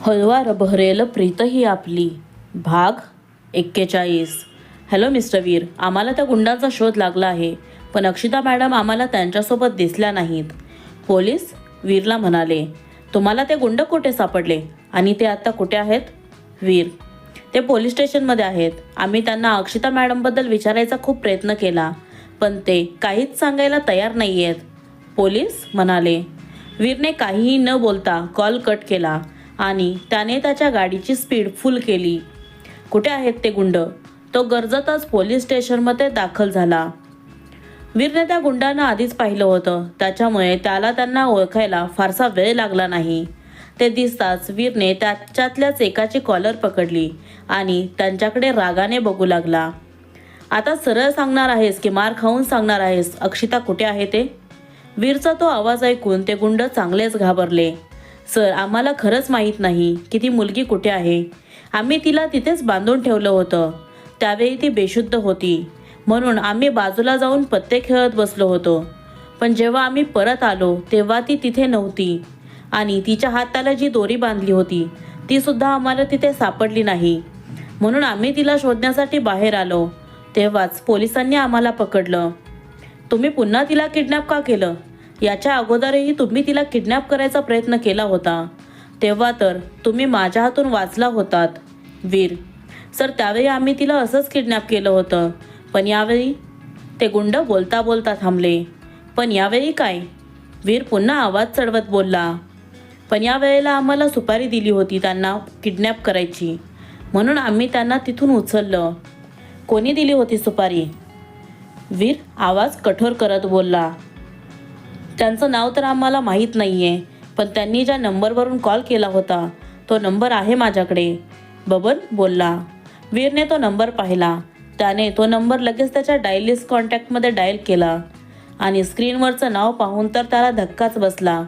हळवा बहरेल प्रीत ही आपली. भाग 41. Hello mister वीर, आम्हाला त्या गुंडांचा शोध लागला आहे, पण अक्षिता मॅडम आम्हाला त्यांच्यासोबत दिसल्या नाहीत. पोलीस वीरला म्हणाले. तुम्हाला ते गुंड कुठे सापडले आणि ते आता कुठे आहेत? वीर, ते पोलीस स्टेशनमध्ये आहेत. आम्ही त्यांना अक्षिता मॅडमबद्दल विचारायचा खूप प्रयत्न केला, पण ते काहीच सांगायला तयार नाही आहेत. पोलीस म्हणाले. वीरने काहीही न बोलता कॉल कट केला आणि त्याने त्याच्या गाडीची स्पीड फुल केली. कुठे आहेत ते गुंड? तो गरजतच पोलीस स्टेशनमध्ये दाखल झाला. वीरने त्या गुंडांना आधीच पाहिलं होतं, त्याच्यामुळे त्यांना ओळखायला फारसा वेळ लागला नाही. ते दिसताच वीरने त्याच्यातल्याच एकाची कॉलर पकडली आणि त्यांच्याकडे रागाने बघू लागला. आता सरळ सांगणार आहेस की मार खाऊन सांगणार आहेस अक्षिता कुठे आहे ते? वीरचा तो आवाज ऐकून ते गुंड चांगलेच घाबरले. सर, आम्हाला खरंच माहीत नाही की ती मुलगी कुठे आहे. आम्ही तिला तिथेच बांधून ठेवलं होतं. त्यावेळी ती बेशुद्ध होती, म्हणून आम्ही बाजूला जाऊन पत्ते खेळत बसलो होतो. पण जेव्हा आम्ही परत आलो तेव्हा ती तिथे नव्हती आणि तिच्या हाताला जी दोरी बांधली होती ती सुद्धा आम्हाला तिथे सापडली नाही. म्हणून आम्ही तिला शोधण्यासाठी बाहेर आलो. तेव्हाच पोलिसांनी आम्हाला पकडलं. तुम्ही पुन्हा तिला किडनॅप का केलं? याच्या अगोदरही तुम्ही तिला किडनॅप करायचा प्रयत्न केला होता. तेव्हा तर तुम्ही माझ्या हातून वाचला होतात. वीर, सर, त्यावेळी आम्ही तिला असंच किडनॅप केलं होतं, पण यावेळी? ते गुंड बोलता बोलता थांबले. पण यावेळी काय? वीर पुन्हा आवाज चढवत बोलला. पण या वेळेला आम्हाला सुपारी दिली होती त्यांना किडनॅप करायची, म्हणून आम्ही त्यांना तिथून उचललं. कोणी दिली होती सुपारी? वीर आवाज कठोर करत बोलला. त्यांचं नाव तर आम्हाला माहीत नाहीये, पण त्यांनी ज्या नंबरवरून कॉल केला होता तो नंबर आहे माझ्याकडे, बबन बोलला. वीरने तो नंबर पाहिला. त्याने तो नंबर लगेच त्याच्या डायल लिस्ट कॉन्टॅक्टमध्ये डायल केला आणि स्क्रीनवरचं नाव पाहून तर त्याला धक्काच बसला.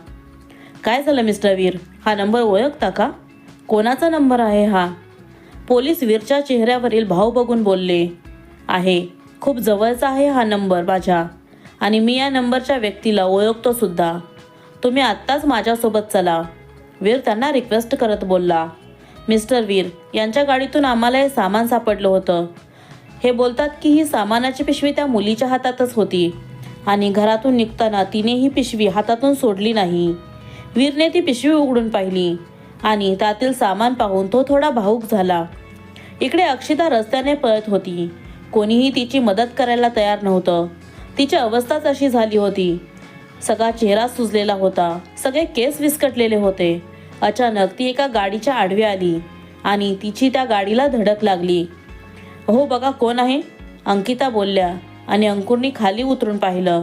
काय झालं मिस्टर वीर? हा नंबर ओळखता का? कोणाचा नंबर आहे हा? पोलीस वीरच्या चेहऱ्यावरील भाव बघून बोलले. आहे, खूप जवळचा आहे हा नंबर माझ्या, आणि मी या नंबरच्या व्यक्तीला ओळखतो सुद्धा. तुम्ही आत्ताच माझ्यासोबत चला, वीर त्यांना रिक्वेस्ट करत बोलला. मिस्टर वीर, यांच्या गाडीतून आम्हाला हे सामान सापडलं होतं. हे बोलतात की ही सामानाची पिशवी त्या मुलीच्या हातातच होती आणि घरातून निघताना तिने ही पिशवी हातातून सोडली नाही. वीरने ती पिशवी उघडून पाहिली आणि त्यातील सामान पाहून तो थोडा भावूक झाला. इकडे अक्षिता रस्त्याने पळत होती. कोणीही तिची मदत करायला तयार नव्हतं. तिची अवस्थाच अशी झाली होती. सगळा चेहरा सुजलेला होता, सगळे केस विस्कटलेले होते. अचानक ती एका गाडीच्या आडवी आली आणि तिची त्या गाडीला धडक लागली. हो बघा कोण आहे, अंकिता बोलल्या आणि अंकुरने खाली उतरून पाहिलं.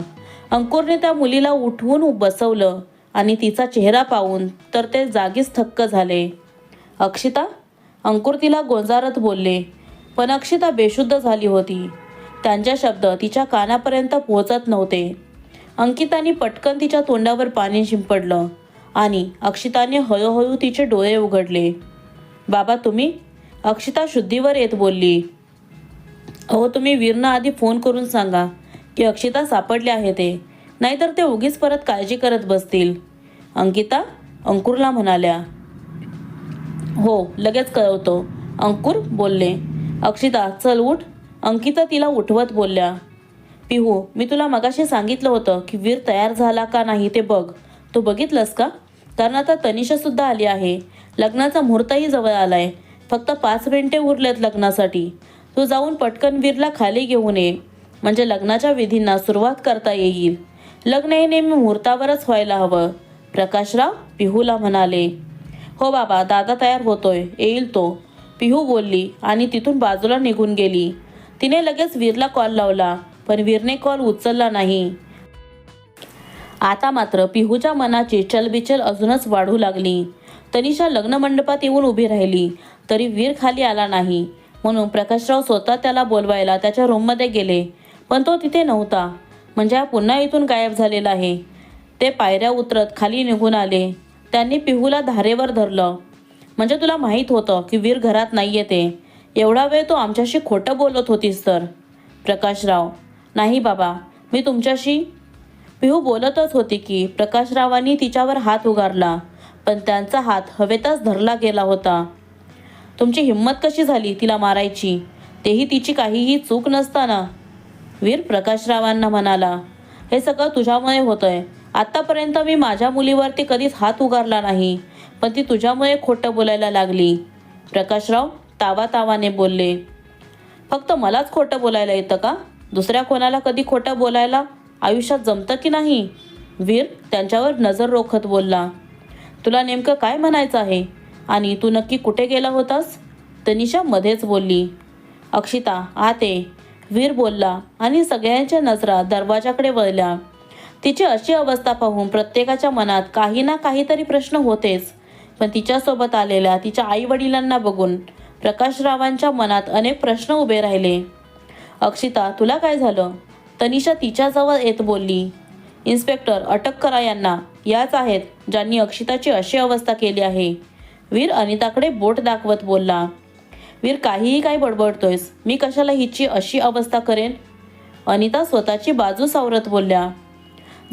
अंकुरने त्या मुलीला उठवून बसवलं आणि तिचा चेहरा पाहून तर ते जागीच थक्क झाले. अक्षिता? अंकुर तिला गोंजारत बोलले, पण अक्षिता बेशुद्ध झाली होती. त्यांचे शब्द तिच्या कानापर्यंत पोहोचत नव्हते. अंकिताने पटकन तिच्या तोंडावर पाणी शिंपडलं आणि अक्षिताने हळूहळू तिचे डोळे उघडले. बाबा तुम्ही? अक्षिता शुद्धीवर येत बोलली. अहो, तुम्ही वीरना आधी फोन करून सांगा की अक्षिता सापडली आहे ते, नाहीतर ते उगीच परत काळजी करत बसतील. अंकिता अंकुरला म्हणाल्या. हो, लगेच कळवतो, अंकुर बोलले. अक्षिता चल उठ, अंकिता तिला उठवत बोलल्या. पिहू, मी तुला मगाशी सांगितलं होतं की वीर तयार झाला का नाही ते बघ. तू बघितलंस का? कारण आता तनिषा सुद्धा आली आहे. लग्नाचा मुहूर्तही जवळ आलाय. फक्त 5 मिनिटे उरलेत लग्नासाठी. तू जाऊन पटकन वीरला खाली घेऊन ये, म्हणजे लग्नाच्या विधींना सुरुवात करता येईल. लग्न हे नेहमी मुहूर्तावरच व्हायला हवं. प्रकाशराव पिहूला म्हणाले. हो बाबा, दादा तयार होतोय, येईल तो, पिहू बोलली आणि तिथून बाजूला निघून गेली. तिने लगेच वीरला कॉल लावला, पण वीरने कॉल उचलला नाही. आता मात्र पिहूच्या मनाची चलबिचल अजूनच वाढू लागली. तनिषा लग्न मंडपात येऊन उभी राहिली तरी वीर खाली आला नाही, म्हणून प्रकाशराव स्वतः त्याला बोलवायला त्याच्या रूममध्ये गेले, पण तो तिथे नव्हता. म्हणजे हा पुन्हा इथून गायब झालेला आहे. ते पायऱ्या उतरत खाली निघून आले. त्यांनी पिहूला धारेवर धरलं. म्हणजे तुला माहीत होतं की वीर घरात नाही येते? एवढा वेळ तो आमच्याशी खोटं बोलत होतीस तर? प्रकाशराव. नाही बाबा, मी तुमच्याशी. पिहू बोलतच होती की प्रकाशरावांनी तिच्यावर हात उगारला, पण पण त्यांचा हात हवेतच धरला गेला होता. तुमची हिंमत कशी झाली तिला मारायची, तेही तिची काहीही चूक नसताना? वीर प्रकाशरावांना म्हणाला, हे सगळं तुझ्यामुळे होतंय. आत्तापर्यंत मी माझ्या मुलीवरती कधीच हात उगारला नाही, पण ती तुझ्यामुळे खोटं बोलायला लागली. प्रकाशराव तावातावाने बोलले. फक्त मलाच खोटं बोलायला येतं का? दुसऱ्या कोणाला कधी खोटं बोलायला आयुष्यात जमतं की नाही? वीर त्यांच्यावर नजर रोखत बोलला. तुला नेमकं काय म्हणायचं आहे आणि तू नक्की कुठे गेला होतास? तनिषा मध्येच बोलली. अक्षिता आत ये, वीर बोलला आणि सगळ्यांच्या नजरा दरवाजाकडे वळल्या. तिची अशी अवस्था पाहून प्रत्येकाच्या मनात काही ना काहीतरी प्रश्न होतेच, पण तिच्यासोबत आलेल्या तिच्या आईवडिलांना बघून प्रकाशरावांच्या मनात अनेक प्रश्न उभे राहिले. अक्षिता तुला काय झालं? तनिषा तिच्याजवळ येत बोलली. इन्स्पेक्टर अटक करा यांना, याच आहेत ज्यांनी अक्षिताची अशी अवस्था केली आहे. वीर अनिताकडे बोट दाखवत बोलला. वीर काहीही काय बडबडतोयस? मी कशाला हिची अशी अवस्था करेन? अनिता स्वतःची बाजू सावरत बोलल्या.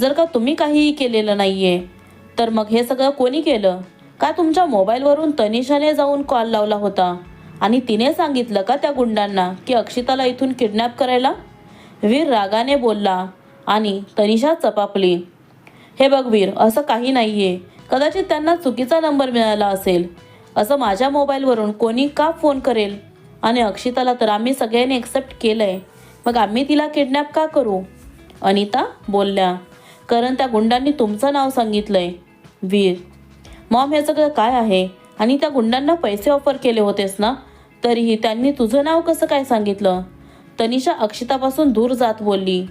जर का तुम्ही काहीही केलेलं नाहीये तर मग हे सगळं कोणी केलं? का तुमच्या मोबाईलवरून तनिषाने जाऊन कॉल लावला होता आणि तिने सांगितलं का त्या गुंडांना की अक्षिताला इथून किडनॅप करायला? वीर रागाने बोलला आणि तनिषा चपापली. हे बघ वीर, असं काही नाहीये. कदाचित त्यांना चुकीचा नंबर मिळाला असेल. असं माझ्या मोबाईलवरून कोणी का फोन करेल? आणि अक्षिताला तर आम्ही सगळ्यांनी एक्सेप्ट केलंय, मग आम्ही तिला किडनॅप का करू? अनिता बोलल्या. कारण त्या गुंडांनी तुमचं नाव सांगितलंय. वीर मॉम, हे सगळं काय आहे? आणि त्या गुंडांना पैसे ऑफर केले होतेस ना, तरीही त्यांनी तुझं नाव कसं काय सांगितलं? तनिषा अक्षितापासून दूर जात बोलली.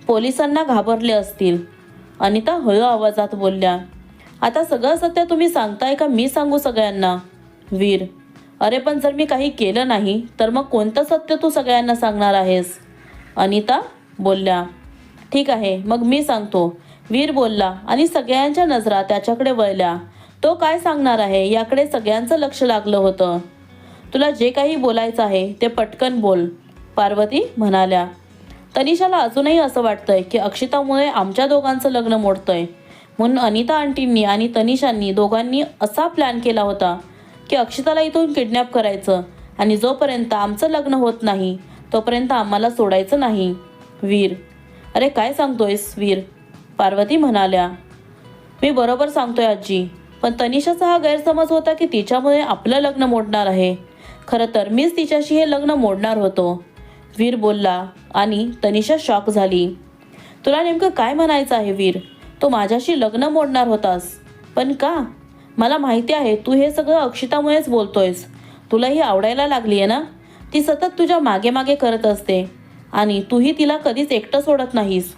पोलिसांना घाबरले असतील. अनिता हळू आवाजात बोलल्या. आता सगळं सत्य तुम्ही सांगताय का मी सांगू सगळ्यांना? वीर अरे पण जर मी काही केलं नाही तर मग कोणतं सत्य तू सगळ्यांना सांगणार आहेस? अनिता बोलल्या. ठीक आहे, मग मी सांगतो, वीर बोलला आणि सगळ्यांच्या नजरा त्याच्याकडे वळल्या. तो काय सांगणार आहे याकडे सगळ्यांचं लक्ष लागलं होतं. तुला जे काही बोलायचं आहे ते पटकन बोल, पार्वती म्हणाल्या. तनिषाला अजूनही असं वाटतंय की अक्षितामुळे आमच्या दोघांचं लग्न मोडतंय, म्हणून अनिता आंटींनी आणि तनिषांनी दोघांनी असा प्लॅन केला होता की अक्षिताला इथून किडनॅप करायचं आणि जोपर्यंत आमचं लग्न होत नाही तोपर्यंत आम्हाला सोडायचं नाही. वीर अरे काय सांगतोयस वीर? पार्वती म्हणाल्या. मी बरोबर सांगतोय आजी, पण तनिषाचा हा गैरसमज होता की तिच्यामुळे आपलं लग्न मोडणार आहे. खरं तर मीच तिच्याशी हे लग्न मोडणार होतो. वीर बोलला आणि तनिषा शॉक झाली. तुला नेमकं काय म्हणायचं आहे वीर? तो माझ्याशी लग्न मोडणार होतास, पण का? मला माहिती आहे तू हे सगळं अक्षितामुळेच बोलतोयस. तुला ही आवडायला लागली आहे ना? ती सतत तुझ्या मागे मागे करत असते आणि तूही तिला कधीच एकटं सोडत नाहीस.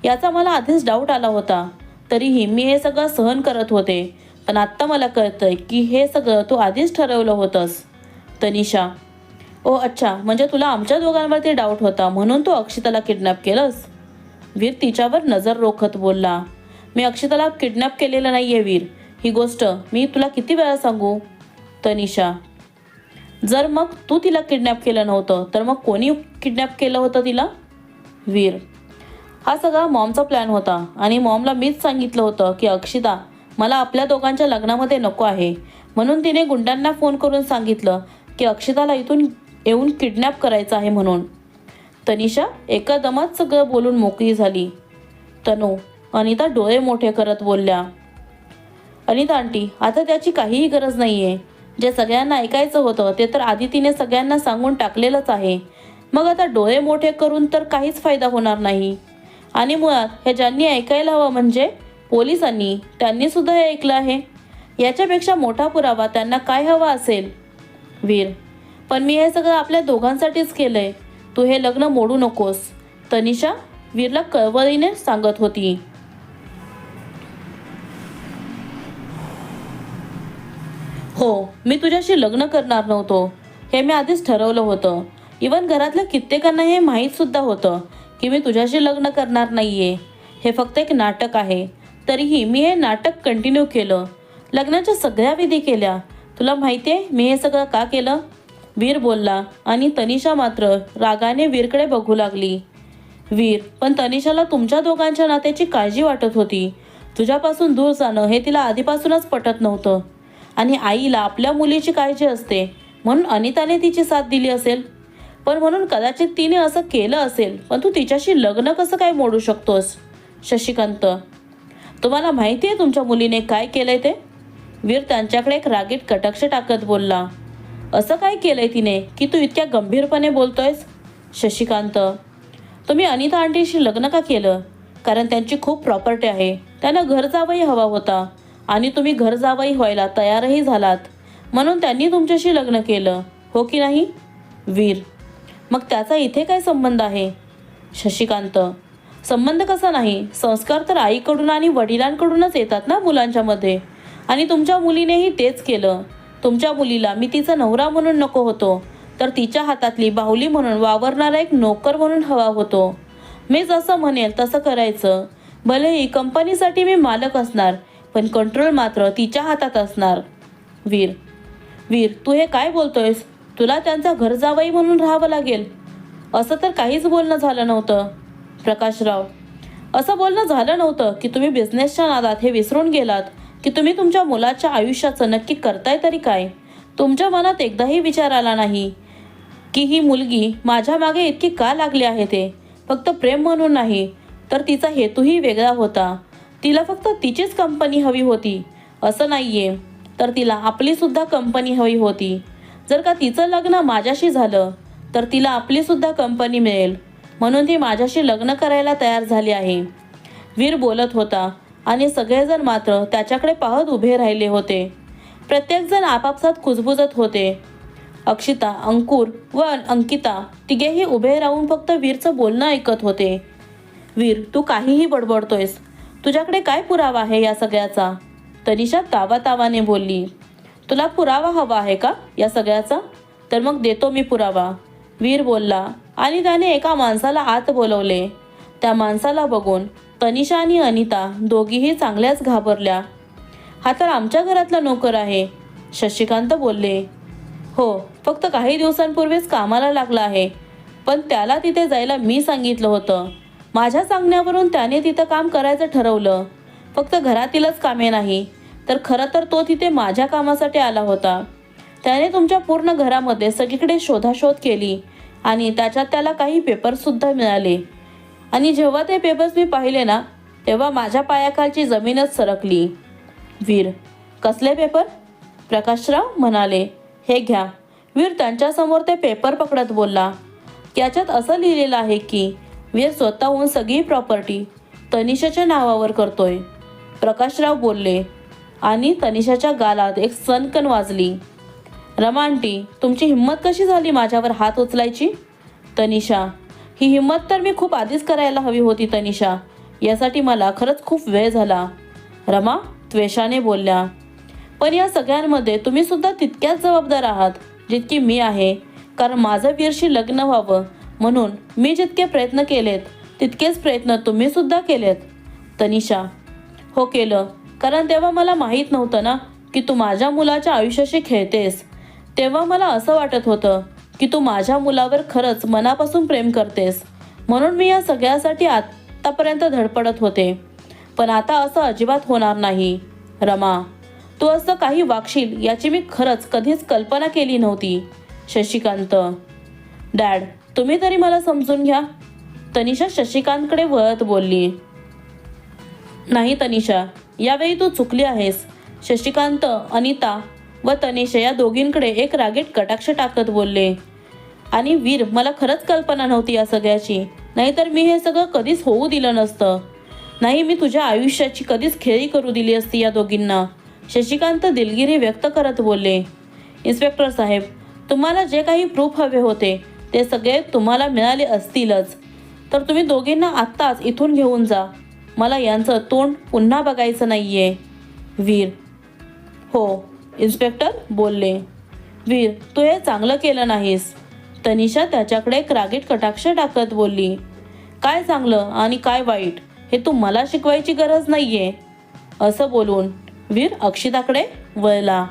याचा मला आधीच डाऊट आला होता, तरीही मी हे सगळं सहन करत होते. पण आत्ता मला कळतंय की हे सगळं तू आधीच ठरवलं होतंस. तनिषा ओ अच्छा, म्हणजे तुला आमच्या दोघांवरती डाऊट होता म्हणून तू अक्षिताला किडनॅप केलंस? वीर तिच्यावर नजर रोखत बोलला. मी अक्षिताला किडनॅप केलेलं नाहीये वीर, ही गोष्ट मी तुला किती वेळा सांगू? तनिषा जर मग तू तिला किडनॅप केलं नव्हतं तर मग कोणी किडनॅप केलं होतं तिला? वीर हा सगळा मॉमचा प्लॅन होता आणि मॉमला मीच सांगितलं होतं की अक्षिता मला आपल्या दोघांच्या लग्नामध्ये नको आहे, म्हणून तिने गुंडांना फोन करून सांगितलं की अक्षिताला इथून येऊन किडनॅप करायचं आहे म्हणून. तनिषा एका दमात सगळं बोलून मोकळी झाली. तनू अनिता डोळे मोठे करत बोलल्या. अनिता आंटी आता त्याची काहीही गरज नाहीये. जे सगळ्यांना ऐकायचं होतं ते तर आधी तिने सगळ्यांना सांगून टाकलेलंच आहे. मग आता डोळे मोठे करून तर काहीच फायदा होणार नाही. आणि मुळात हे ज्यांनी ऐकायला हवं म्हणजे पोलिसांनी, त्यांनी सुद्धा हे ऐकलं आहे. याच्यापेक्षा मोठा पुरावा त्यांना काय हवा असेल? वीर पण मी हे सगळं आपल्या दोघांसाठीच केलंय. तू हे लग्न मोडू नकोस, तनिषा वीरला कळवळीने सांगत होती. हो, मी तुझ्याशी लग्न करणार नव्हतो, हे मी आधीच ठरवलं होतं. इवन घरातल्या कित्येकांना हे माहीत सुद्धा होतं की मी तुझ्याशी लग्न करणार नाहीये. हे फक्त एक नाटक आहे. तरीही मी हे नाटक कंटिन्यू केलं. लग्नाच्या सगळ्या विधी केल्या. तुला माहिती आहे मी हे सगळं का केलं? वीर बोलला आणि तनिषा मात्र रागाने वीरकडे बघू लागली. वीर पण तनिषाला तुमच्या दोघांच्या नात्याची काळजी वाटत होती. तुझ्यापासून दूर जाणं हे तिला आधीपासूनच पटत नव्हतं. आणि आईला आपल्या मुलीची काळजी असते म्हणून अनिताने तिची साथ दिली असेल. पण म्हणून कदाचित तिने असं केलं असेल. पण तू तिच्याशी लग्न कसं काय मोडू शकतोस? शशिकांत, तुम्हाला माहिती आहे तुमच्या मुलीने काय केलंय ते? वीर त्यांच्याकडे एक रागीट कटाक्ष टाकत बोलला. असं काय केलंय तिने की तू इतक्या गंभीरपणे बोलतोयस? शशिकांत, तुम्ही अनिता आंटीशी लग्न का केलं? कारण त्यांची खूप प्रॉपर्टी आहे. त्यांना घर जावई हवा होता आणि तुम्ही घर जावई व्हायला तयारही झालात म्हणून त्यांनी तुमच्याशी लग्न केलं, हो की नाही? वीर, मग त्याचा इथे काय संबंध आहे? शशिकांत, संबंध कसा नाही? संस्कार तर आईकडून आणि वडिलांकडूनच येतात ना मुलांच्यामध्ये. आणि तुमच्या मुलीनेही तेच केलं. तुमच्या मुलीला मी तिचा नवरा म्हणून नको होतो, तर तिच्या हातातली बाहुली म्हणून वावरणारा एक नोकर म्हणून हवा होतो. मी जसं म्हणेल तसं करायचं. भलेही कंपनीसाठी मी मालक असणार, पण कंट्रोल मात्र तिच्या हातात असणार. वीर, तू हे काय बोलतोयस? तुला त्यांचा घर जावई म्हणून राहावं लागेल असं तर काहीच बोलणं झालं नव्हतं. प्रकाशराव, असं बोलणं झालं नव्हतं की तुम्ही बिझनेसच्या नादात हे विसरून गेलात की तुम्ही तुमच्या मुलाच्या आयुष्याचं नक्की करताय तरी काय? तुमच्या मनात एकदाही विचार आला नाही की ही मुलगी माझ्या मागे इतकी का लागली आहे ते? फक्त प्रेम म्हणून नाही, तर तिचा हेतूही वेगळा होता. तिला फक्त तिचीच कंपनी हवी होती असं नाहीये, तर तिला आपलीसुद्धा कंपनी हवी होती. जर का तिचं लग्न माझ्याशी झालं तर तिला आपलीसुद्धा कंपनी मिळेल, म्हणून ती माझ्याशी लग्न करायला तयार झाली आहे. वीर बोलत होता आणि सगळेजण मात्र त्याच्याकडे पाहत उभे राहिले होते. प्रत्येकजण आपापसात कुजबुजत होते. अक्षिता, अंकुर व अंकिता तिघेही उभे राहून फक्त वीरचं बोलणं ऐकत होते. वीर, तू काहीही बडबडतोयस. तुझ्याकडे काय पुरावा आहे या सगळ्याचा? तनिषा तावातावाने बोलली. तुला पुरावा हवा आहे का या सगळ्याचा? तर मग देतो मी पुरावा, वीर बोलला आणि त्याने एका माणसाला आत बोलवले. त्या माणसाला बघून तनिषा आणि अनिता दोघीही चांगल्याच घाबरल्या. हा तर आमच्या घरातला नोकर आहे, शशिकांत बोलले. हो, फक्त काही दिवसांपूर्वीच कामाला लागला आहे, पण त्याला तिथे जायला मी सांगितलं होतं. माझ्या सांगण्यावरून त्याने तिथं काम करायचं ठरवलं. फक्त घरातीलच कामे नाही, तर खरं तर तो तिथे माझ्या कामासाठी आला होता. त्याने तुमच्या पूर्ण घरामध्ये सगळीकडे शोधाशोध केली आणि त्याच्यात त्याला काही पेपर्ससुद्धा मिळाले. आणि जेव्हा ते पेपर्स मी पाहिले ना, तेव्हा माझ्या पायाखालची जमीनच सरकली. वीर, कसले पेपर? प्रकाशराव म्हणाले. हे घ्या. वीर त्यांच्यासमोर ते पेपर पकडत बोलला. याच्यात असं लिहिलेलं आहे की वीर स्वतःहून सगळी प्रॉपर्टी तनिषाच्या नावावर करतोय. प्रकाशराव बोलले आणि तनिषाच्या गालात एक सनकन वाजली. रमा आंटी, तुमची हिंमत कशी झाली माझ्यावर हात उचलायची? तनिषा, ही हिंमत तर मी खूप आधीच करायला हवी होती तनिषा. यासाठी मला खरंच खूप वेळ झाला, रमा त्वेषाने बोलल्या. पण या सगळ्यांमध्ये तुम्ही सुद्धा तितक्याच जबाबदार आहात जितकी मी आहे. कारण माझं वीरशी लग्न व्हावं म्हणून मी जितके प्रयत्न केलेत तितकेच प्रयत्न तुम्ही सुद्धा केलेत. तनिषा, हो केलं. कारण तेव्हा मला माहीत नव्हतं ना की तू माझ्या मुलाच्या आयुष्याशी खेळतेस. तेव्हा मला असं वाटत होतं की तू माझ्या मुलावर खरंच मनापासून प्रेम करतेस, म्हणून मी या सगळ्यासाठी आतापर्यंत धडपडत होते. पण आता असं अजिबात होणार नाही. रमा, तू असं काही वागशील याची मी खरंच कधीच कल्पना केली नव्हती. शशिकांत, डॅड, तुम्ही तरी मला समजून घ्या. तनिषा शशिकांतकडे वळत बोलली. नाही तनिषा, यावेळी तू चुकली आहेस. शशिकांत, अनिता व तनिषा या दोघींकडे एक रागीट कटाक्ष टाकत बोलले. आणि वीर, मला खरंच कल्पना नव्हती या सगळ्याची, नाहीतर मी हे सगळं कधीच होऊ दिलं नसतं. नाही, मी तुझ्या आयुष्याची कधीच खेळी करू दिली असती या दोघींना. शशिकांत दिलगिरी व्यक्त करत बोलले. इन्स्पेक्टर साहेब, तुम्हाला जे काही प्रूफ हवे होते ते सगळे तुम्हाला मिळाले असतीलच, तर तुम्ही दोघींना आत्ताच इथून घेऊन जा. मला यांचं तोंड पुन्हा बघायचं नाहीये. वीर, हो इन्स्पेक्टर बोलले. वीर, तू हे चांगलं केलं नाहीस. तनिषा त्याच्याकडे एक रागीट कटाक्ष टाकत बोलली. काय चांगलं आणि काय वाईट हे तू मला शिकवायची गरज नाहीये. असं बोलून वीर अक्षिताकडे वळला.